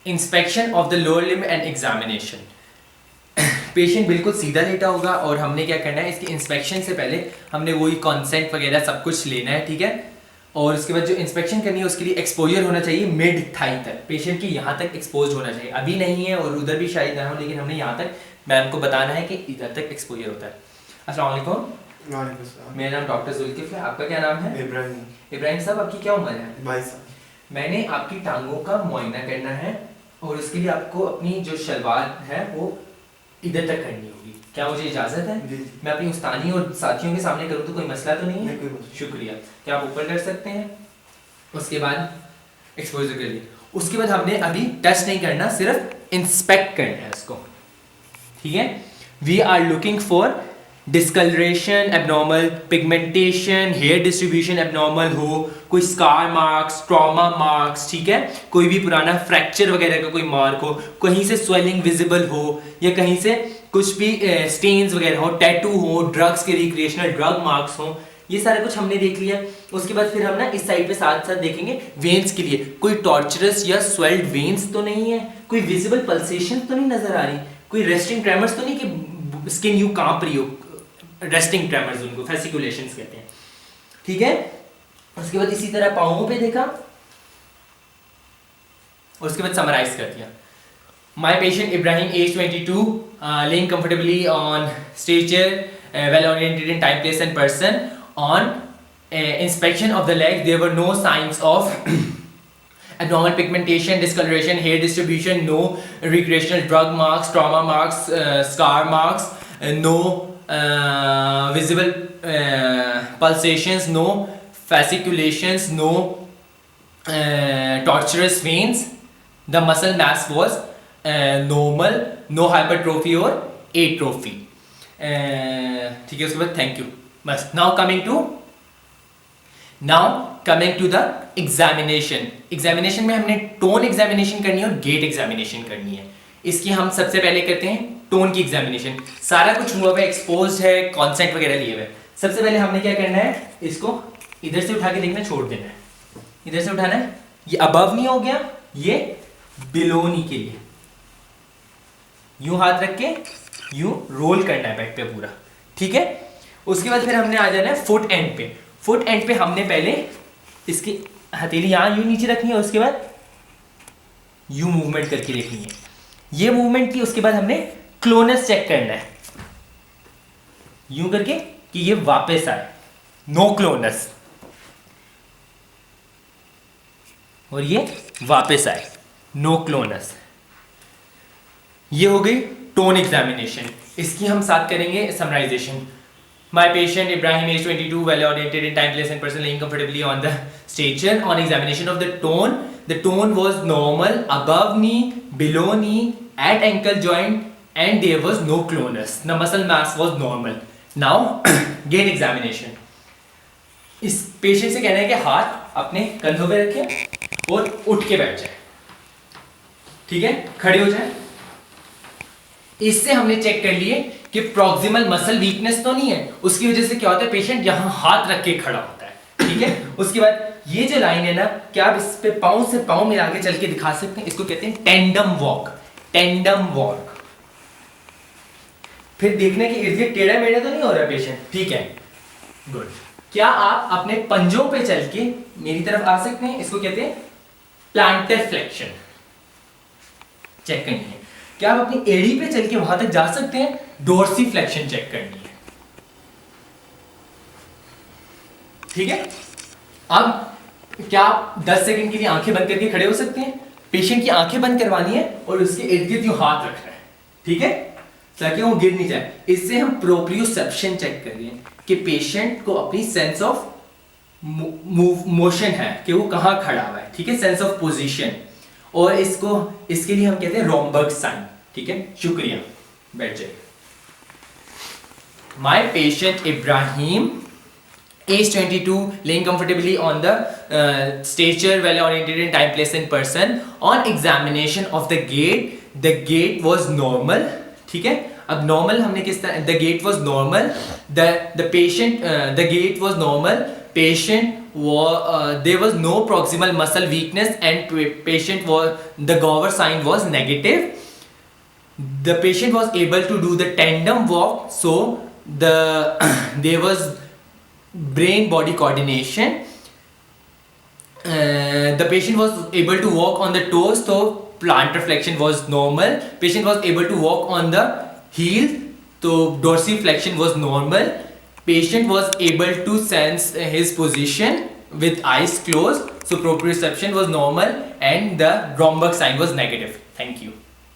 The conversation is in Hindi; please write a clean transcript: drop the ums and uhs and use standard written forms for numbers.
Inspection of the lower limb and examination. Patient बिल्कुल सीधा लेटा होगा और हमने क्या करना है, इसकी इंस्पेक्शन से पहले हमने वही कॉन्सेंट वगैरह सब कुछ लेना है, ठीक है। और उसके बाद जो इंस्पेक्शन करनी है उसके लिए एक्सपोजर होना चाहिए मिड थाई तक, पेशेंट की यहाँ तक एक्सपोज होना चाहिए। अभी नहीं है और उधर भी शायद ना हो, लेकिन हमने यहाँ तक मैम को बताना है कि इधर तक एक्सपोजर होता है। अस्सलाम वालेकुम, मेरा नाम डॉक्टर जुल्किफ है, आपका क्या नाम है? इब्राहिम। इब्राहिम साहब, आपकी क्या उम्र है? 22 साल। मैंने आपकी टांगों का मुआयना करना है और उसके लिए आपको अपनी जो शलवार है वो इधर तक करनी होगी। क्या मुझे इजाज़त है? जी। मैं अपनी उस्तानी और साथियों के सामने करूँ तो कोई मसला तो नहीं है? कोई मसला। शुक्रिया। क्या आप ऊपर कर सकते हैं? उसके बाद एक्सपोजर कर लिए। उसके बाद हमने अभी टच नहीं करना, सिर्फ इंस्पेक्ट करना है उसको, ठीक है। We are looking for discolouration, abnormal pigmentation, hair distribution abnormal हो, कोई स्कार मार्क्स, ट्रॉमा मार्क्स, ठीक है, कोई भी पुराना फ्रैक्चर वगैरह का कोई मार्क हो, कहीं से स्वेलिंग विजिबल हो या कहीं से कुछ भी स्टेन्स वगैरह हो, टैटू हो, ड्रग्स के रिक्रिएशनल ड्रग मार्क्स हो, ये सारा कुछ हमने देख लिया। उसके बाद फिर हम ना इस साइड पे साथ साथ देखेंगे वेन्स के लिए, कोई टॉर्चरस या स्वेल्ड वेन्स तो नहीं है, कोई विजिबल पल्सेशन तो नहीं नजर आ रही, कोई रेस्टिंग ट्रेमर्स तो नहीं कि स्किन यूं कांप रही हो, रेस्टिंग ट्रेमर्स उनको फेसिकुलेशंस कहते हैं, ठीक है। उसके बाद इसी तरह पाँवों पे देखा और उसके बाद समराइज कर दिया। My patient Ibrahim, age 22, laying comfortably on stretcher, well oriented in time, place and person. On inspection of the legs, there were no signs of abnormal pigmentation, discoloration, hair distribution, no recreational drug marks, trauma marks, scar marks, no visible pulsations, no fasciculations, no tortuous veins. The muscle mass was normal, no hypertrophy or atrophy. ठीक है, उसके बाद थैंक यू बस। Now coming to the examination. Examination में हमने टोन एग्जामिनेशन करनी है और गेट एग्जामिनेशन करनी है। इसकी हम सबसे पहले करते हैं टोन की एग्जामिनेशन। सारा कुछ हुआ हुआ है, एक्सपोज है, कॉन्सेंट वगैरह लिए हुए। सबसे पहले हमने क्या करना है, इसको इधर से उठा के देखना, छोड़ देना है, इधर से उठाना है, ये अबव नहीं हो गया, ये बिलो नी के लिए यूं हाथ रख के यूं रोल करना है बैक पे पूरा, ठीक है। उसके बाद फिर हमने आ जाना है फुट एंड पे। फुट एंड पे हमने पहले इसकी हथेली यहां यूं नीचे रखनी है, उसके बाद यूं मूवमेंट करके देखनी है, ये मूवमेंट की। उसके बाद हमने क्लोनस चेक करना है यूं करके कि ये वापस आए, नो क्लोनस, और ये वापस आए, नो क्लोनस। ये हो गई टोन एग्जामिनेशन। इसकी हम साथ करेंगे summarization. My patient Ibrahim, age 22, well oriented in time, place and person, laying comfortably on the stretcher. On examination of the tone was normal above knee, below knee, at ankle joint, and there was no clonus. The muscle mass was normal. Now gait examination. इस पेशेंट से कहना है कि हाथ अपने कंधों पे रखें और उठ के बैठ जाए, ठीक है, खड़े हो जाए। इससे हमने चेक कर लिए कि प्रॉक्सिमल मसल वीकनेस तो नहीं है, उसकी वजह से क्या होता है, पेशेंट यहां हाथ रख के खड़ा होता है, ठीक है। उसके बाद ये जो लाइन है ना, क्या आप इस पे पांव से पांव मिला के चल के दिखा सकते हैं, इसको कहते हैं टेंडम वॉक, टेंडम वॉक। फिर देखने के इर्द गिर्द टेढ़ा मेढ़ा तो नहीं हो रहा पेशेंट, ठीक है, गुड। क्या आप अपने पंजों पे चल के मेरी तरफ आ सकते हैं, इसको कहते हैं प्लांटर फ्लेक्शन, चेक करनी है। क्या आप अपनी एड़ी पे चल के वहां तक जा सकते हैं, डोर्सी फ्लेक्शन चेक करनी है, ठीक है। अब क्या आप 10 सेकंड के लिए आंखें बंद करके खड़े हो सकते हैं, पेशेंट की आंखें बंद करवानी है और उसके इर्द गिर्द यूं हाथ रखना है, ठीक है, ताकि वो गिर नहीं जाए। इससे हम प्रोप्रियोसेप्शन चेक कर रहे हैं कि पेशेंट को अपनी सेंस ऑफ मोशन है कि वो कहां खड़ा हुआ है, ठीक है, सेंस ऑफ पोजीशन। और इसके लिए हम कहते हैं रोमबर्ग साइन, ठीक है। शुक्रिया, बैठ जाइए। My patient Ibrahim, age 22, laying comfortably on the stretcher, well oriented in time, place and person. On examination of the gait was normal, ठीक है। अब नॉर्मल हमने किस तरह, the gait was normal, the gait was normal, patient there was no proximal muscle weakness, and patient was, the Gower sign was negative. The patient was able to do the tandem walk, so there was brain body coordination. The patient was able to walk on the toes, so plantar flexion was normal. Patient was able to walk on the heel, so dorsiflexion was normal. Patient was able to sense his position with eyes closed, so proprioception was normal, and the Romberg sign was negative. Thank you.